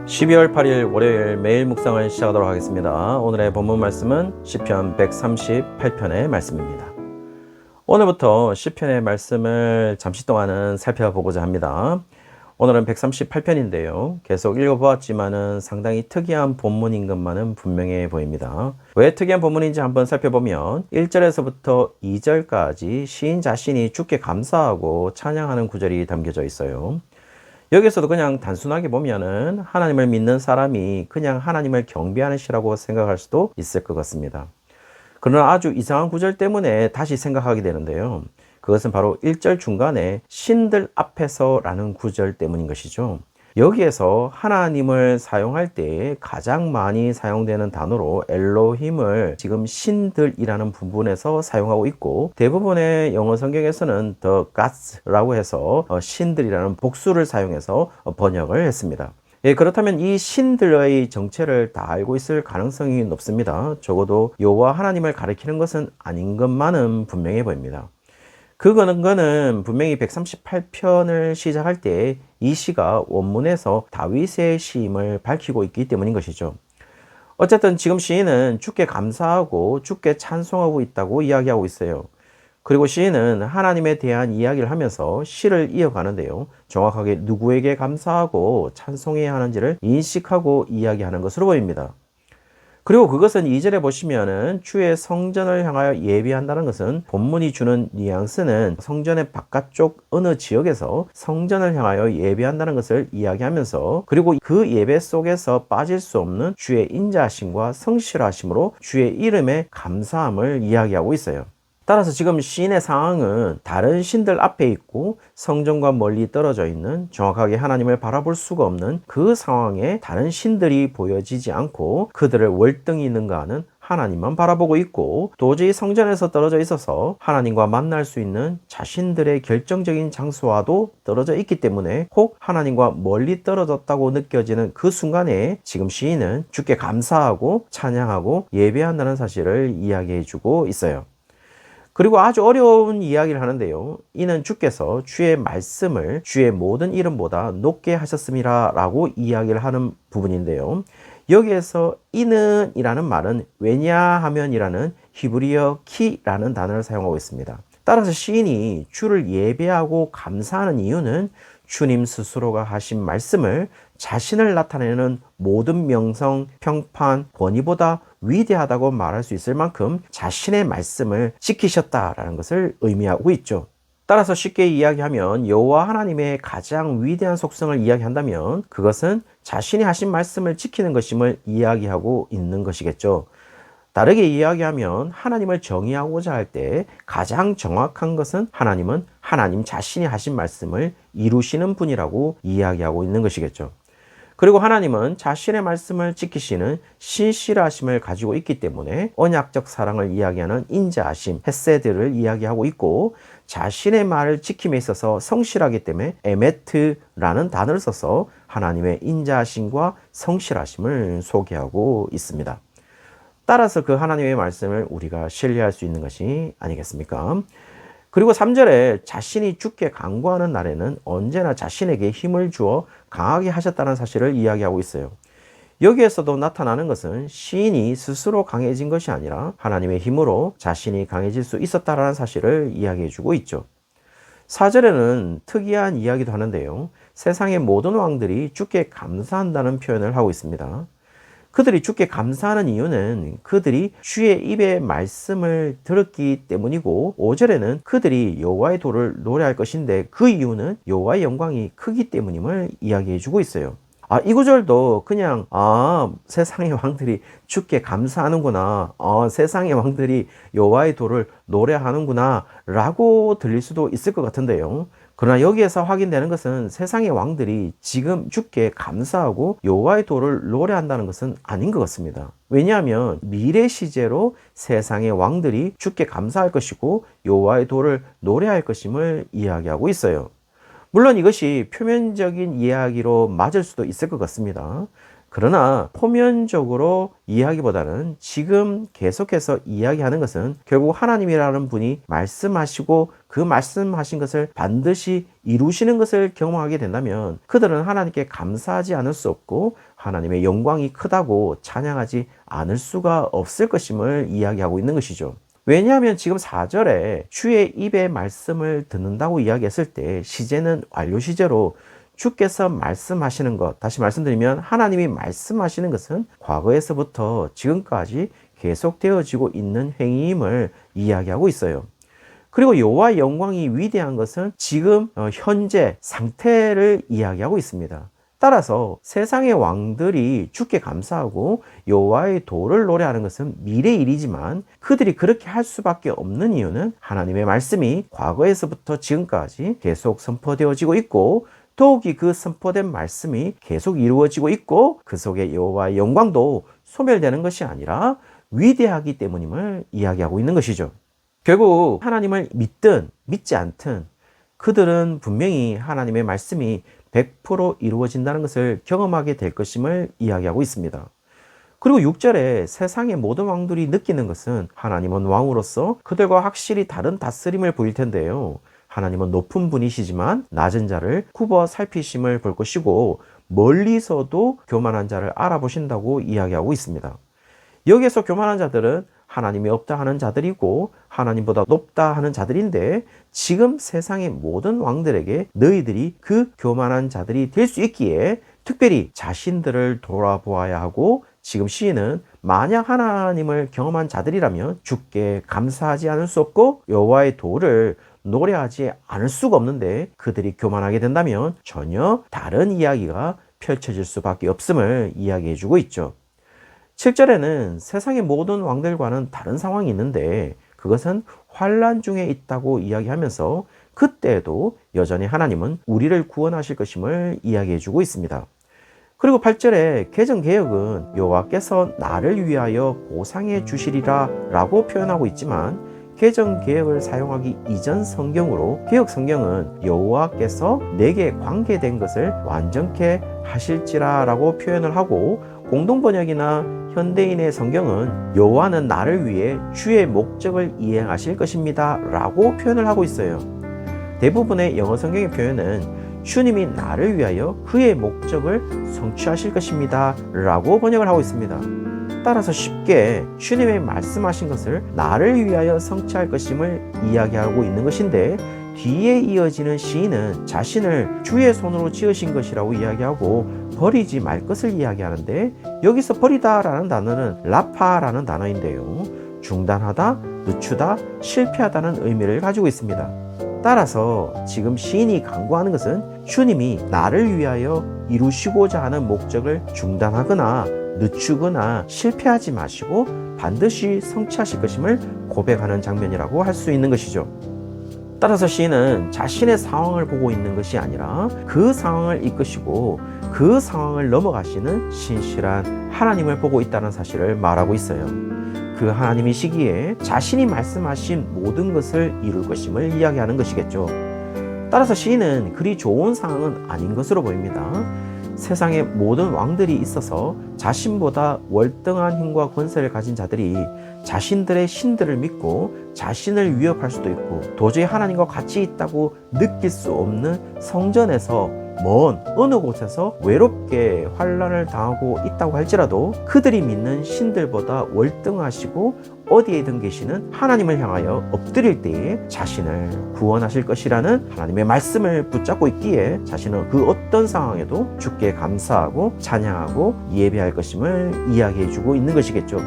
12월 8일 월요일 매일 묵상을 시작하도록 하겠습니다. 오늘의 본문 말씀은 시편 138편의 말씀입니다. 오늘부터 시편의 말씀을 잠시 동안은 살펴보고자 합니다. 오늘은 138편인데요. 계속 읽어보았지만은 상당히 특이한 본문인 것만은 분명해 보입니다. 왜 특이한 본문인지 한번 살펴보면 1절에서부터 2절까지 시인 자신이 주께 감사하고 찬양하는 구절이 담겨져 있어요. 여기서도 그냥 단순하게 보면은 하나님을 믿는 사람이 그냥 하나님을 경배하는 시라고 생각할 수도 있을 것 같습니다. 그러나 아주 이상한 구절 때문에 다시 생각하게 되는데요. 그것은 바로 1절 중간에 신들 앞에서 라는 구절 때문인 것이죠. 여기에서 하나님을 사용할 때 가장 많이 사용되는 단어로 엘로힘을 지금 신들이라는 부분에서 사용하고 있고, 대부분의 영어 성경에서는 the gods라고 해서 신들이라는 복수를 사용해서 번역을 했습니다. 예, 그렇다면 이 신들의 정체를 다 알고 있을 가능성이 높습니다. 적어도 여호와 하나님을 가리키는 것은 아닌 것만은 분명해 보입니다. 그거는 분명히 138편을 시작할 때 이 시가 원문에서 다윗의 시임을 밝히고 있기 때문인 것이죠. 어쨌든 지금 시인은 주께 감사하고 주께 찬송하고 있다고 이야기하고 있어요. 그리고 시인은 하나님에 대한 이야기를 하면서 시를 이어가는데요. 정확하게 누구에게 감사하고 찬송해야 하는지를 인식하고 이야기하는 것으로 보입니다. 그리고 그것은 2절에 보시면은 주의 성전을 향하여 예배한다는 것은 본문이 주는 뉘앙스는 성전의 바깥쪽 어느 지역에서 성전을 향하여 예배한다는 것을 이야기하면서, 그리고 그 예배 속에서 빠질 수 없는 주의 인자하심과 성실하심으로 주의 이름에 감사함을 이야기하고 있어요. 따라서 지금 시인의 상황은 다른 신들 앞에 있고 성전과 멀리 떨어져 있는, 정확하게 하나님을 바라볼 수가 없는 그 상황에 다른 신들이 보여지지 않고 그들을 월등히 능가하는 하나님만 바라보고 있고, 도저히 성전에서 떨어져 있어서 하나님과 만날 수 있는 자신들의 결정적인 장소와도 떨어져 있기 때문에 혹 하나님과 멀리 떨어졌다고 느껴지는 그 순간에 지금 시인은 주께 감사하고 찬양하고 예배한다는 사실을 이야기해 주고 있어요. 그리고 아주 어려운 이야기를 하는데요. 이는 주께서 주의 말씀을 주의 모든 이름보다 높게 하셨음이라 라고 이야기를 하는 부분인데요. 여기에서 이는 이라는 말은 왜냐하면 이라는 히브리어 키라는 단어를 사용하고 있습니다. 따라서 시인이 주를 예배하고 감사하는 이유는 주님 스스로가 하신 말씀을 자신을 나타내는 모든 명성, 평판, 권위보다 위대하다고 말할 수 있을 만큼 자신의 말씀을 지키셨다라는 것을 의미하고 있죠. 따라서 쉽게 이야기하면 여호와 하나님의 가장 위대한 속성을 이야기한다면 그것은 자신이 하신 말씀을 지키는 것임을 이야기하고 있는 것이겠죠. 다르게 이야기하면 하나님을 정의하고자 할 때 가장 정확한 것은 하나님은 하나님 자신이 하신 말씀을 이루시는 분이라고 이야기하고 있는 것이겠죠. 그리고 하나님은 자신의 말씀을 지키시는 신실하심을 가지고 있기 때문에 언약적 사랑을 이야기하는 인자하심, 헤세드를 이야기하고 있고, 자신의 말을 지킴에 있어서 성실하기 때문에 에메트라는 단어를 써서 하나님의 인자하심과 성실하심을 소개하고 있습니다. 따라서 그 하나님의 말씀을 우리가 신뢰할 수 있는 것이 아니겠습니까? 그리고 3절에 자신이 주께 간구하는 날에는 언제나 자신에게 힘을 주어 강하게 하셨다는 사실을 이야기하고 있어요. 여기에서도 나타나는 것은 시인이 스스로 강해진 것이 아니라 하나님의 힘으로 자신이 강해질 수 있었다는 사실을 이야기해 주고 있죠. 4절에는 특이한 이야기도 하는데요. 세상의 모든 왕들이 주께 감사한다는 표현을 하고 있습니다. 그들이 주께 감사하는 이유는 그들이 주의 입의 말씀을 들었기 때문이고, 5절에는 그들이 여호와의 도를 노래할 것인데 그 이유는 여호와의 영광이 크기 때문임을 이야기해 주고 있어요. 이 구절도 그냥 세상의 왕들이 주께 감사하는구나, 세상의 왕들이 여호와의 도를 노래하는구나 라고 들릴 수도 있을 것 같은데요. 그러나 여기에서 확인되는 것은 세상의 왕들이 지금 주께 감사하고 여호와의 도를 노래한다는 것은 아닌 것 같습니다. 왜냐하면 미래 시제로 세상의 왕들이 주께 감사할 것이고 여호와의 도를 노래할 것임을 이야기하고 있어요. 물론 이것이 표면적인 이야기로 맞을 수도 있을 것 같습니다. 그러나 표면적으로 이야기보다는 지금 계속해서 이야기하는 것은 결국 하나님이라는 분이 말씀하시고 그 말씀하신 것을 반드시 이루시는 것을 경험하게 된다면 그들은 하나님께 감사하지 않을 수 없고 하나님의 영광이 크다고 찬양하지 않을 수가 없을 것임을 이야기하고 있는 것이죠. 왜냐하면 지금 4절에 주의 입의 말씀을 듣는다고 이야기했을 때 시제는 완료 시제로 주께서 말씀하시는 것, 다시 말씀드리면 하나님이 말씀하시는 것은 과거에서부터 지금까지 계속되어지고 있는 행위임을 이야기하고 있어요. 그리고 여호와의 영광이 위대한 것은 지금 현재 상태를 이야기하고 있습니다. 따라서 세상의 왕들이 주께 감사하고 여호와의 도를 노래하는 것은 미래 일이지만 그들이 그렇게 할 수밖에 없는 이유는 하나님의 말씀이 과거에서부터 지금까지 계속 선포되어지고 있고 더욱이 그 선포된 말씀이 계속 이루어지고 있고 그 속에 여호와의 영광도 소멸되는 것이 아니라 위대하기 때문임을 이야기하고 있는 것이죠. 결국 하나님을 믿든 믿지 않든 그들은 분명히 하나님의 말씀이 100% 이루어진다는 것을 경험하게 될 것임을 이야기하고 있습니다. 그리고 6절에 세상의 모든 왕들이 느끼는 것은 하나님은 왕으로서 그들과 확실히 다른 다스림을 보일 텐데요. 하나님은 높은 분이시지만 낮은 자를 굽어 살피심을 볼 것이고 멀리서도 교만한 자를 알아보신다고 이야기하고 있습니다. 여기에서 교만한 자들은 하나님이 없다 하는 자들이고 하나님보다 높다 하는 자들인데 지금 세상의 모든 왕들에게 너희들이 그 교만한 자들이 될 수 있기에 특별히 자신들을 돌아보아야 하고 지금 시인은 만약 하나님을 경험한 자들이라면 주께 감사하지 않을 수 없고 여호와의 도를 노래하지 않을 수가 없는데 그들이 교만하게 된다면 전혀 다른 이야기가 펼쳐질 수밖에 없음을 이야기해 주고 있죠. 7절에는 세상의 모든 왕들과는 다른 상황이 있는데 그것은 환난 중에 있다고 이야기하면서 그때도 여전히 하나님은 우리를 구원하실 것임을 이야기해 주고 있습니다. 그리고 8절에 개정개역은 여호와께서 나를 위하여 보상해 주시리라 라고 표현하고 있지만 개정개역을 사용하기 이전 성경으로 개역성경은 여호와께서 내게 관계된 것을 완전케 하실지라 라고 표현을 하고 공동번역이나 현대인의 성경은 여호와는 나를 위해 주의 목적을 이행하실 것입니다 라고 표현을 하고 있어요. 대부분의 영어 성경의 표현은 주님이 나를 위하여 그의 목적을 성취하실 것입니다 라고 번역을 하고 있습니다. 따라서 쉽게 주님의 말씀하신 것을 나를 위하여 성취할 것임을 이야기하고 있는 것인데 뒤에 이어지는 시인은 자신을 주의 손으로 지으신 것이라고 이야기하고 버리지 말 것을 이야기하는데 여기서 버리다 라는 단어는 라파라는 단어인데요. 중단하다, 늦추다, 실패하다는 의미를 가지고 있습니다. 따라서 지금 시인이 강구하는 것은 주님이 나를 위하여 이루시고자 하는 목적을 중단하거나 늦추거나 실패하지 마시고 반드시 성취하실 것임을 고백하는 장면이라고 할 수 있는 것이죠. 따라서 시인은 자신의 상황을 보고 있는 것이 아니라 그 상황을 이끄시고 그 상황을 넘어가시는 신실한 하나님을 보고 있다는 사실을 말하고 있어요. 그 하나님이시기에 자신이 말씀하신 모든 것을 이룰 것임을 이야기하는 것이겠죠. 따라서 시인은 그리 좋은 상황은 아닌 것으로 보입니다. 세상의 모든 왕들이 있어서 자신보다 월등한 힘과 권세를 가진 자들이 자신들의 신들을 믿고 자신을 위협할 수도 있고 도저히 하나님과 같이 있다고 느낄 수 없는 성전에서 먼 어느 곳에서 외롭게 환난을 당하고 있다고 할지라도 그들이 믿는 신들보다 월등하시고 어디에든 계시는 하나님을 향하여 엎드릴 때에 자신을 구원하실 것이라는 하나님의 말씀을 붙잡고 있기에 자신은 그 어떤 상황에도 주께 감사하고 찬양하고 예배할 것임을 이야기해주고 있는 것이겠죠.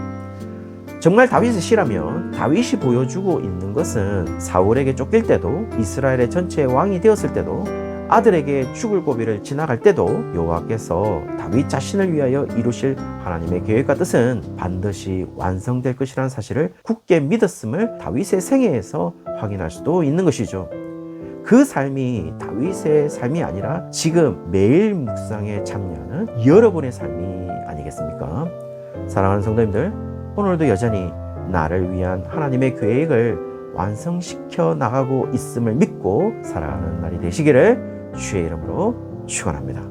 정말 다윗의 시라면 다윗이 보여주고 있는 것은 사울에게 쫓길 때도 이스라엘의 전체 왕이 되었을 때도 아들에게 죽을 고비를 지나갈 때도 여호와께서 다윗 자신을 위하여 이루실 하나님의 계획과 뜻은 반드시 완성될 것이라는 사실을 굳게 믿었음을 다윗의 생애에서 확인할 수도 있는 것이죠. 그 삶이 다윗의 삶이 아니라 지금 매일 묵상에 참여하는 여러분의 삶이 아니겠습니까? 사랑하는 성도님들, 오늘도 여전히 나를 위한 하나님의 계획을 완성시켜 나가고 있음을 믿고 살아가는 날이 되시기를 주의 이름으로 축원합니다.